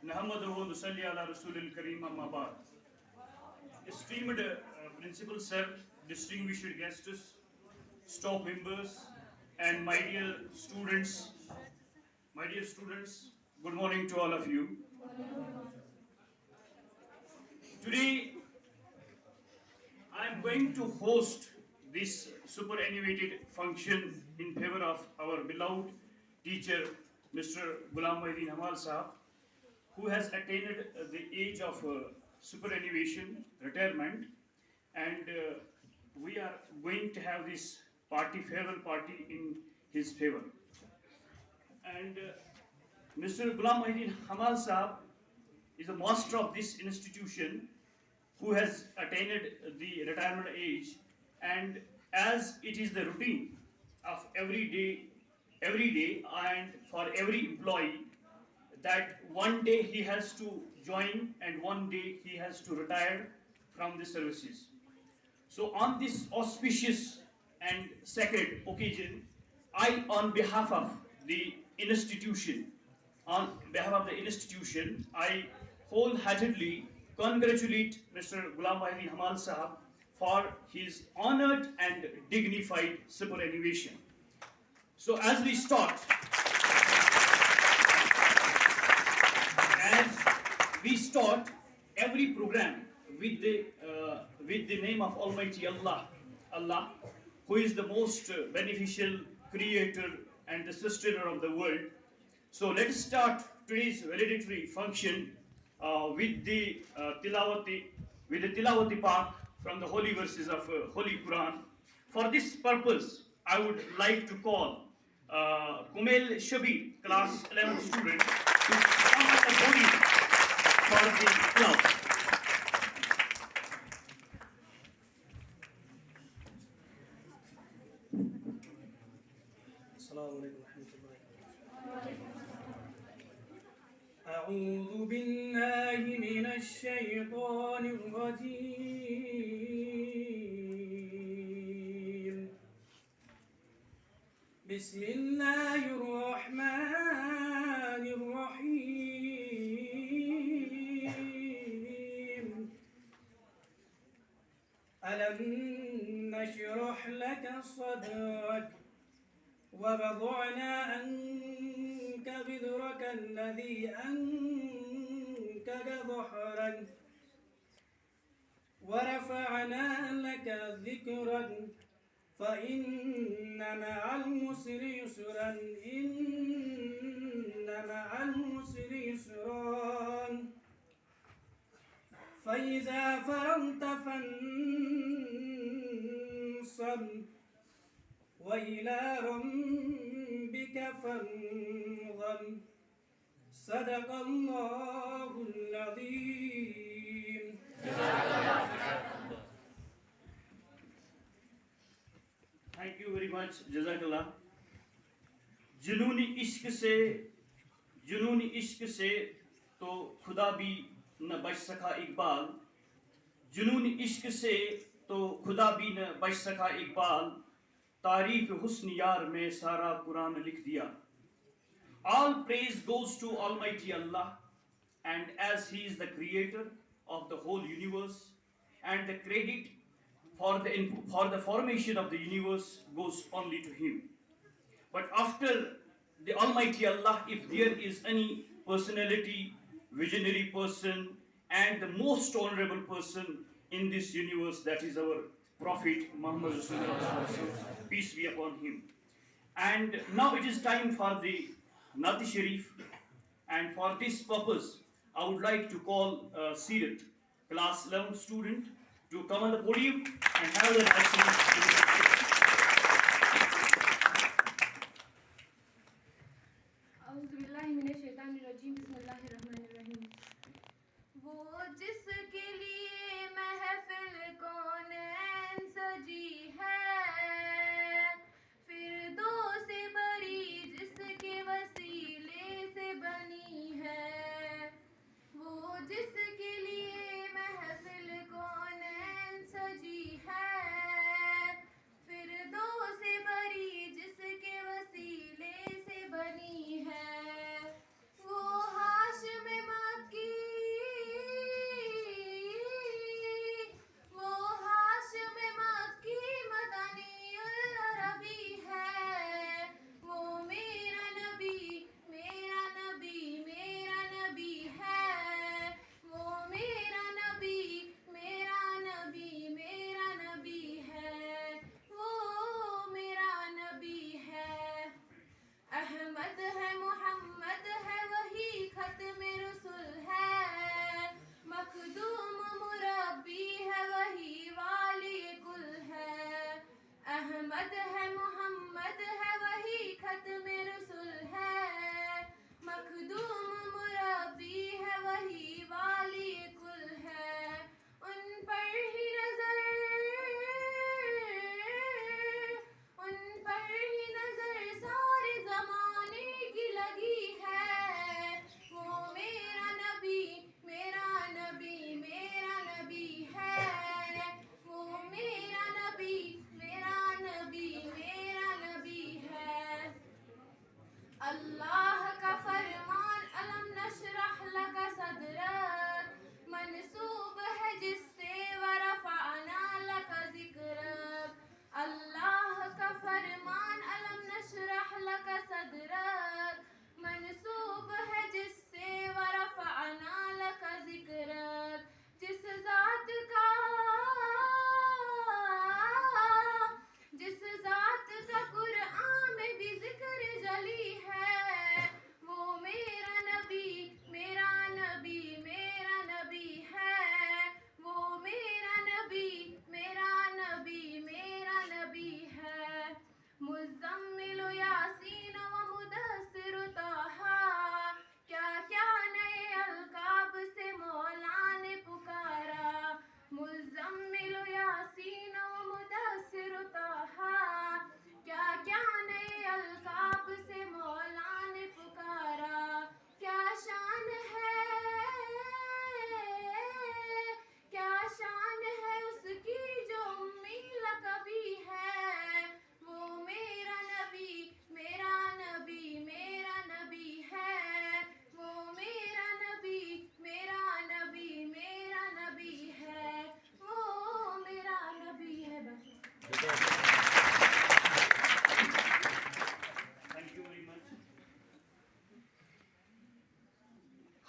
Nahmaduhu wa nusalli ala Rasulil Kareem amma ba'd. Esteemed Principal Sir, distinguished guests, staff members, and my dear students, good morning to all of you. Today, I am going to host this superannuated function in favor of our beloved teacher, Mr. Ghulam Mohi Hamal Sahab, who has attained the age of superannuation, retirement, and we are going to have this farewell party in his favor. And Mr. Ghulam Mohi Hamal Sahab is a master of this institution who has attained the retirement age, and as it is the routine of every day and for every employee that one day he has to join and one day he has to retire from the services. So on this auspicious and sacred occasion, I, on behalf of the institution, I wholeheartedly congratulate Mr. Ghulam Mohi Hamal Sahab for his honored and dignified superannuation. So as we start every program with the name of Almighty Allah, who is the most beneficial creator and the sustainer of the world. So let us start today's valedictory function with the tilawati part from the holy verses of Holy Quran. For this purpose, I would like to call Kumail Shabir, class 11 student, to come on the podium for the tilawat. أعوذ بالله من الشيطان الرجيم بسم الله الرحمن الرحيم ألم نشرح لك صدرك ووضعنا عنك وزرك الذي أنقض ظهرك ورفعنا لك ذكرك فإن مع العسر يسرا إن مع العسر يسرا فإذا فرغت فانصب وإلى ربك فارغب صدق الله العظيم. Thank you very much, Jazakallah. जुनूनी इश्क से तो खुदा भी न बच सका इकबाल, जुनूनी इश्क से तो खुदा भी न बच सका इकबाल, तारीफ हुस्न यार में सारा कुरान लिख दिया. All praise goes to Almighty Allah, and as He is the creator of the whole universe, and the credit for the formation of the universe goes only to Him. But after the Almighty Allah, if there is any personality, visionary person, and the most honorable person in this universe, that is our Prophet Muhammad Rasulullah, peace be upon him. And now it is time for the Nati Sharif, and for this purpose, I would like to call Sirat, class 11 student, to come on the podium and have the national. वो जिसके लिए महफिल कौनैन सजी है, फिर दो से बड़ी जिसके वसीले से बनी है, वो जिसके लिए महफिल कौनैन सजी है,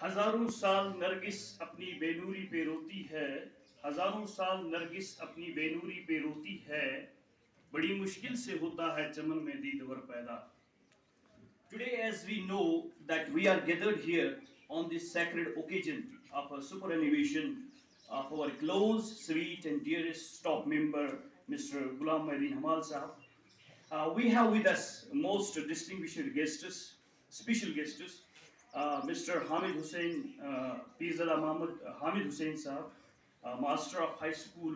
हजारों साल नरगिस अपनी बेनूरी पे रोती है, हजारों साल नरगिस अपनी बेनूरी पे रोती है, बड़ी मुश्किल से होता है चमन में दीदवर पैदा. Today, as we know that we are gathered here on this sacred occasion of a superannuation of our close, sweet, and dearest staff member, Mr. Ghulam Mohi Hamal Sahab, we have with us most distinguished guests, special guests, Mr. Hamid Hussain, Pirzada Muhammad Hamid Hussain Sahab, Master of High School,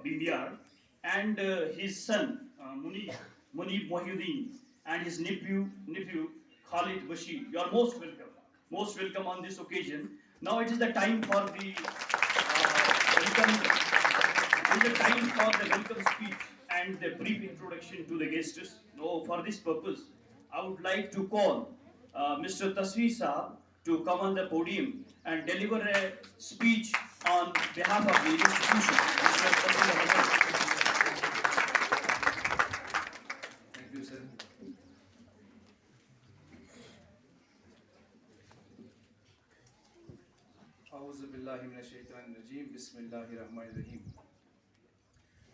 Bindiar, and his son, Munib Mohyuddin, and his nephew Khalid Bashi. You are most welcome on this occasion. Now it is the time for the welcome. It is the time for the welcome speech and the brief introduction to the guests. So, for this purpose, I would like to call Mr. Tasveer Saab to come on the podium and deliver a speech on behalf of the institution. Mr. Tasveer. Thank you, sir. A'udhu billahi minash shaitanir rajeem. Bismillahir rahmanir rahim.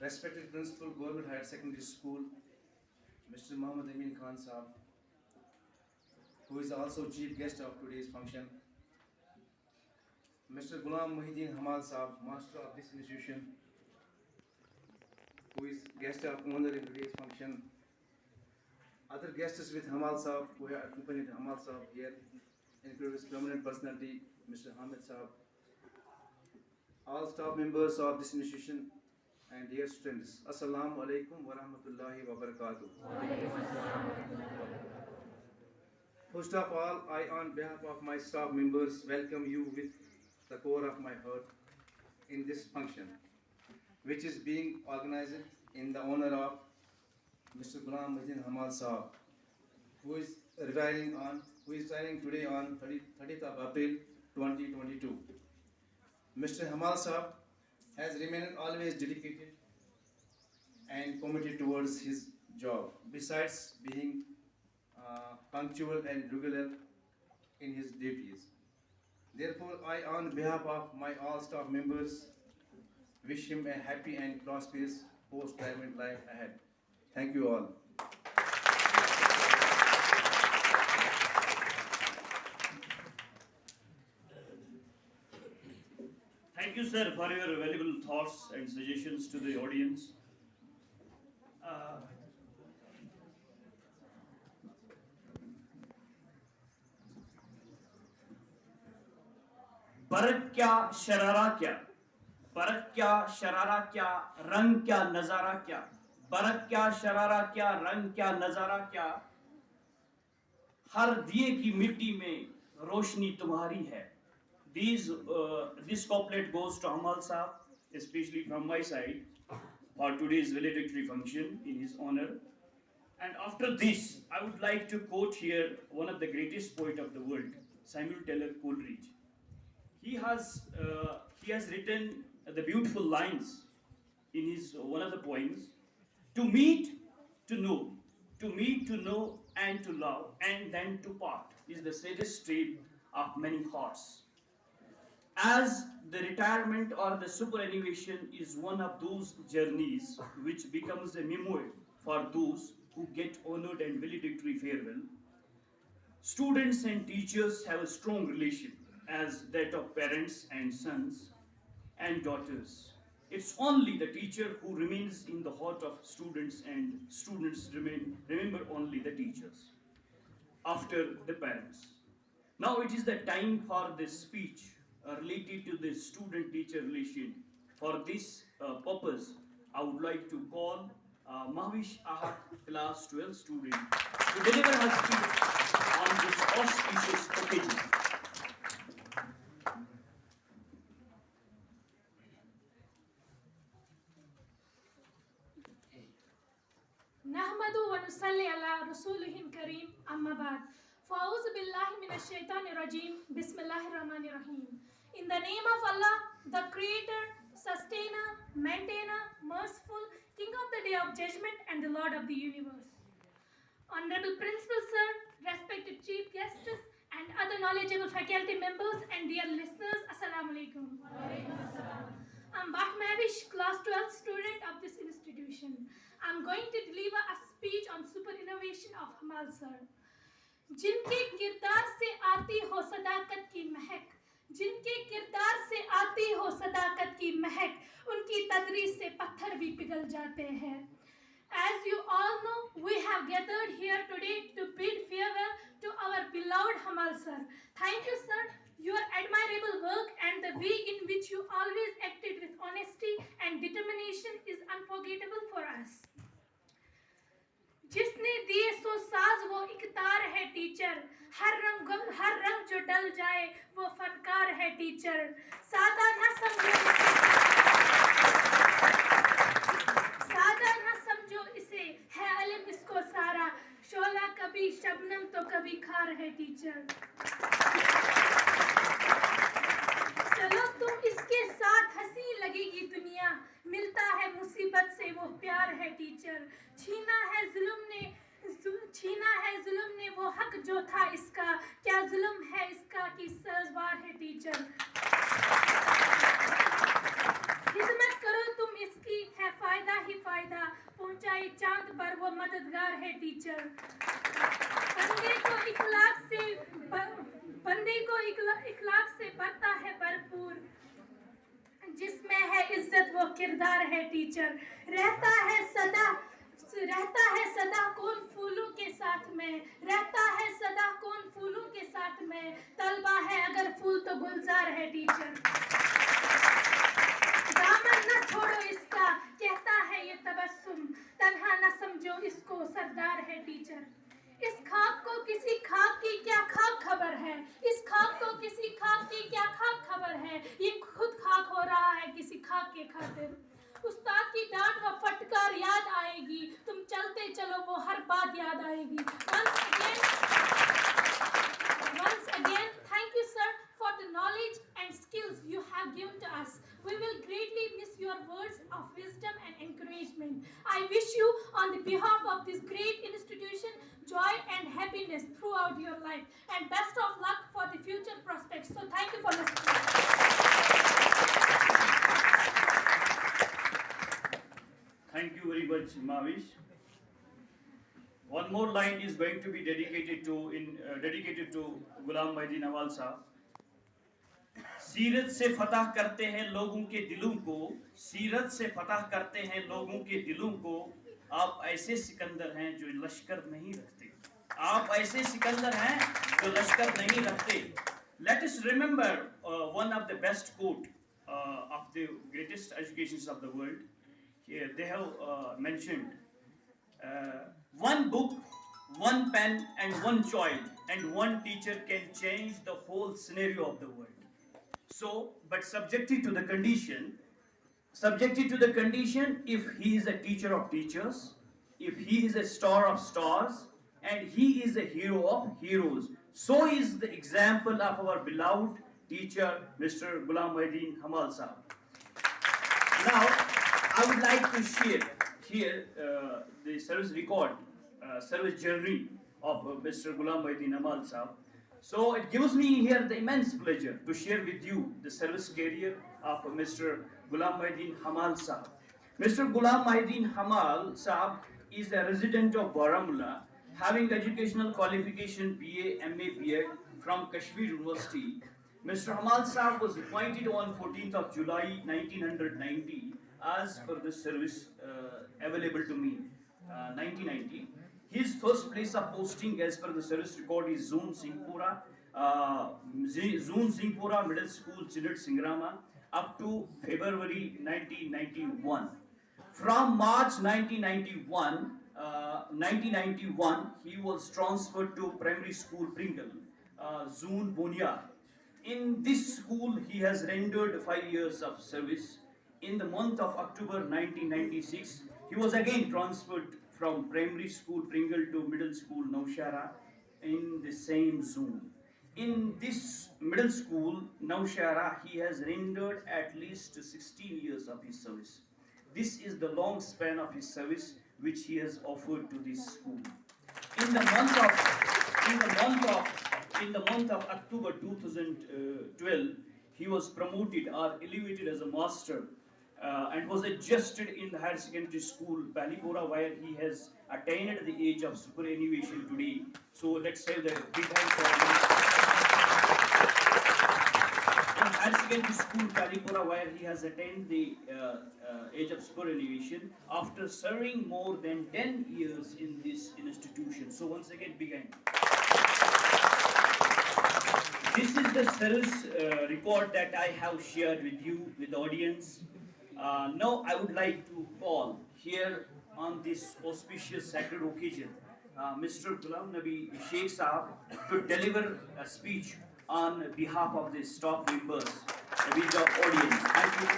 Respected Principal, Government Higher Secondary School, Mr. Muhammad Amin Khan Saab, who is also chief guest of today's function, Mr. Ghulam Mohi Hamal Saab, master of this institution, who is guest of honor in today's function, other guests with Hamal Saab, who have accompanied Hamal Saab here, including his prominent personality, Mr. Hamid Saab, all staff members of this institution, and dear students, Assalamu alaikum wa rahmatullahi wa barakatuh. First of all, I, on behalf of my staff members, welcome you with the core of my heart in this function, which is being organized in the honor of Mr. Ghulam Mohi Hamal Saab, who is retiring today on 30th of April 2022. Mr. Hamal Saab has remained always dedicated and committed towards his job, besides being punctual and regular in his duties. Therefore, I, on behalf of my all staff members, wish him a happy and prosperous post-retirement life ahead. Thank you all. Thank you, sir, for your valuable thoughts and suggestions to the audience. बरक क्या शरारा क्या, बरक क्या शरारा क्या, रंग क्या नजारा क्या, बरक क्या शरारा क्या, रंग क्या नजारा क्या, हर दिए की मिट्टी में रोशनी तुम्हारी है. This couplet goes to Hamal Saab, especially from my side, for today's valedictory function in his honor. And after this, I would like to quote here one of the greatest poet of the world, Samuel Taylor Coleridge. He has written the beautiful lines in his one of the poems. To meet, to know, and to love, and then to part is the saddest tale of many hearts. As the retirement or the superannuation is one of those journeys which becomes a memoir for those who get honored and valedictory farewell, students and teachers have a strong relation as that of parents and sons and daughters. It's only the teacher who remains in the heart of students, and students remember only the teachers after the parents. Now it is the time for the speech related to the student-teacher relation. For this purpose, I would like to call Mahvish Ahad, class 12 student, to deliver her speech on this auspicious occasion. नहमदु व नुसल्ली अला रसूलिहिल करीम अम्मा बाद फ़ाऊज़ु बिल्लाहि मिनश शैतानिर रजीम बिस्मिल्लाहिर रहमानिर रहीम. In the name of Allah, the Creator, Sustainer, Maintainer, Merciful, King of the Day of Judgment, and the Lord of the Universe. Honorable Principal Sir, respected Chief Guests, and other knowledgeable faculty members and dear listeners, Assalamu alaikum. I'm Bahmavish, class 12 student of this institution. I'm going to deliver a speech on superannuation of Hamal sir. जिनके किरदार से आती हो सदाकत की महक, जिनके किरदार से आती हो सदाकत की महक, उनकी तदरीस से पत्थर भी पिघल जाते हैं. As you all know, we have gathered here today to bid farewell to our beloved Hamal sir. Thank you, sir. Your admirable work and the way in which you always acted with honesty and determination is unforgettable for us. जिसने दिए सो साज वो इकतार है teacher, हर रंग जो डल जाए वो फनकार है टीचर. सादा न समझो इसे, है इल्म इसको सारा, शोला कभी शबनम तो कभी खार है टीचर. चलो तुम इसके साथ हंसी लगेगी दुनिया, मिलता है मुसीबत से वो प्यार है टीचर. छीना है जुल्म ने वो हक जो था इसका, क्या जुल्म है इसका कि सजवार है टीचर. खिदमत करो तुम इसकी, है फायदा ही फायदा, पहुंचाए चांद पर वो मददगार है टीचर. बंदे को इखलाक से भरता है भरपूर, जिसमें है इज्जत वो किरदार है टीचर. रहता है सदा कौन फूलों के साथ में, रहता है सदा कौन फूलों के साथ में, तलबा है अगर फूल तो गुलजार है टीचर. दामन न छोड़ो इसका, कहता है ये तबस्सुम, तन्हा न समझो इसको सरदार है टीचर. इस खाक को किसी खाक की क्या खाक खबर है, इस खाक को किसी खाक की क्या खाक खबर है, ये खुद खाक हो रहा है किसी खाक के खातिर. उस्ताद की डांट व फटकार याद आएगी, तुम चलते चलो वो हर बात याद आएगी. Once again, thank you sir for the knowledge and skills you have given to us. We will greatly miss your words of wisdom and encouragement. I wish you, on the behalf of this great institution, joy and happiness throughout your life, and best of luck for the future prospects. So thank you for listening. Thank you very much, Mavish. One more line is going to be dedicated to Ghulam Mohi Hamal sahab. सीरत से फतह करते हैं लोगों के दिलों को, सीरत से फतह करते हैं लोगों के दिलों को, आप ऐसे सिकंदर हैं जो लश्कर नहीं रखते, आप ऐसे सिकंदर हैं जो लश्कर नहीं रखते. Let us remember one of the best quote of the greatest educations of the world. Here they have mentioned one book, one pen and one child and one teacher can change the whole scenario of the world. So, but subjected to the condition, if he is a teacher of teachers, if he is a star of stars, and he is a hero of heroes. So is the example of our beloved teacher, Mr. Ghulam Mohi Hamal sahab. Now, I would like to share here the service record, service journey of Mr. Ghulam Mohi Hamal sahab. So it gives me here the immense pleasure to share with you the service career of Mr. Ghulam Mohi Hamal sahab. Mr. Ghulam Mohi Hamal sahab is a resident of Baramulla, having educational qualification BA, MA, BEd from Kashmir University. Mr. Hamal sahab was appointed on 14th of July 1990 as per the service available to me, 1990. His first place of posting as per the service record is Zone Singhpura Middle School, Chinad Singrama, up to February 1991. From March 1991, he was transferred to primary school Pringle, Zone Bonia. In this school, he has rendered 5 years of service. In the month of October 1996, he was again transferred from primary school Pringle to middle school Naushara in the same zone. In this middle school Naushara, he has rendered at least 16 years of his service. This is the long span of his service which he has offered to this school. In the month of in the month of October 2012, he was promoted or elevated as a master and was adjusted in the higher secondary school Pahlipora, where he has attained the age of superannuation today. So let's say that big hand for him. In higher secondary school Pahlipora, where he has attained the age of superannuation after serving more than 10 years in this institution. So once again, big hand. This is the service report that I have shared with you, with the audience. Now I would like to call here on this auspicious sacred occasion Mr. Ghulam Nabi Sheikh Sahab to deliver a speech on behalf of the staff members with the audience. Thank you.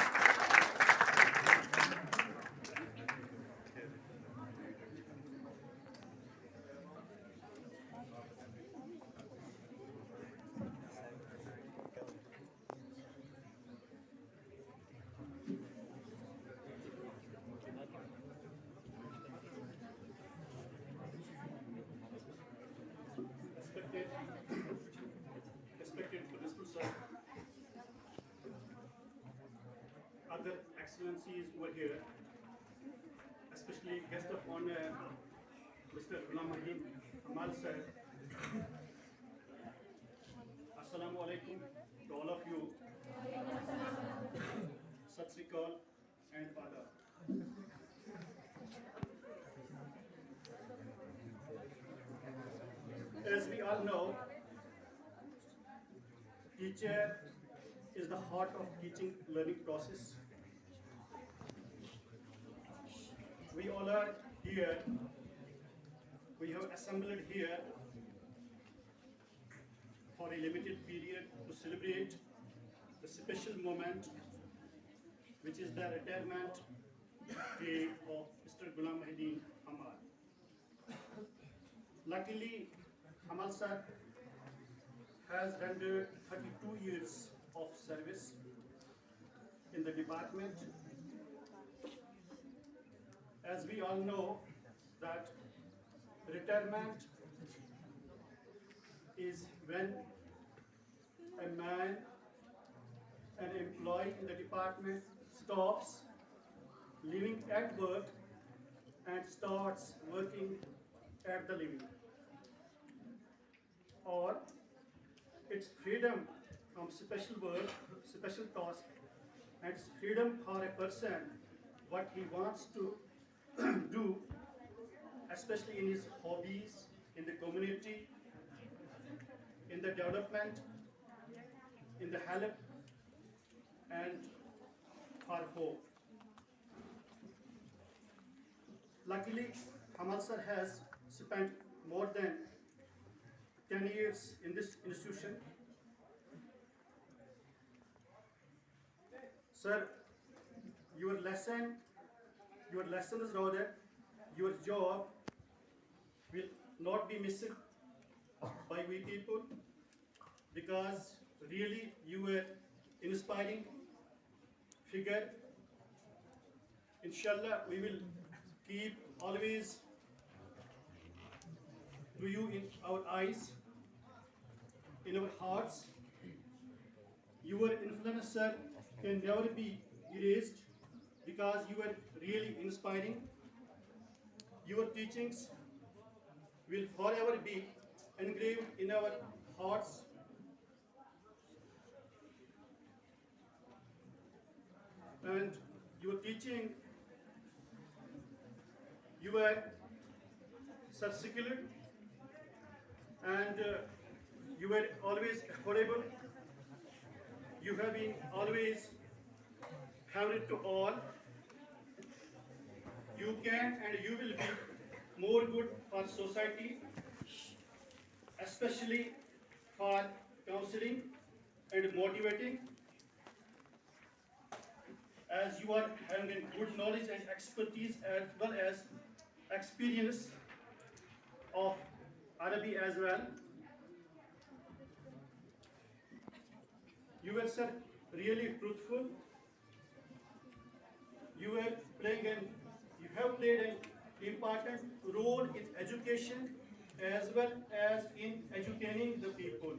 Respected Principal Sir, other excellencies over here, especially guest of honor, Mr. Ghulam Mohi, Hamal Sir. Assalamu alaikum to all of you. Sat Sri Akal and Adab. As we all know, teacher is the heart of teaching learning process. We all are here, we have assembled here for a limited period to celebrate the special moment, which is the retirement day of Mr. Ghulam Mohi Hamal. Luckily, Hamal sir has rendered 32 years of service in the department. As we all know that retirement is when a man, an employee in the department stops living at work and starts working at the living. Or it's freedom from special work, special task, and it's freedom for a person what he wants to do, especially in his hobbies, in the community, in the development, in the help, and for hope. Luckily, Hamal sir has spent more than 10 years in this institution. Sir, your lessons rather, your job will not be missed by we people, because really you were inspiring figure. Inshallah, we will keep always to you in our eyes, in our hearts. Your influence, sir, can never be erased, because you are really inspiring. Your teachings will forever be engraved in our hearts. And your teaching, you were such secular, and you were always affordable. You have been always favorite to all. You can and you will be more good for society, especially for counseling and motivating, as you are having good knowledge and expertise as well as experience of Arabic as well. You were, sir, really truthful. You have played an important role in education as well as in educating the people.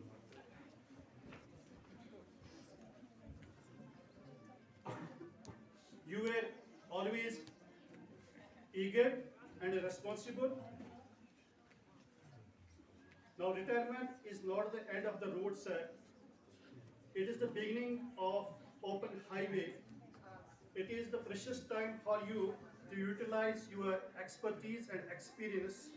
You were always eager and responsible. Now, retirement is not the end of the road, sir. It is the beginning of open highway. It is the precious time for you to utilize your expertise and experience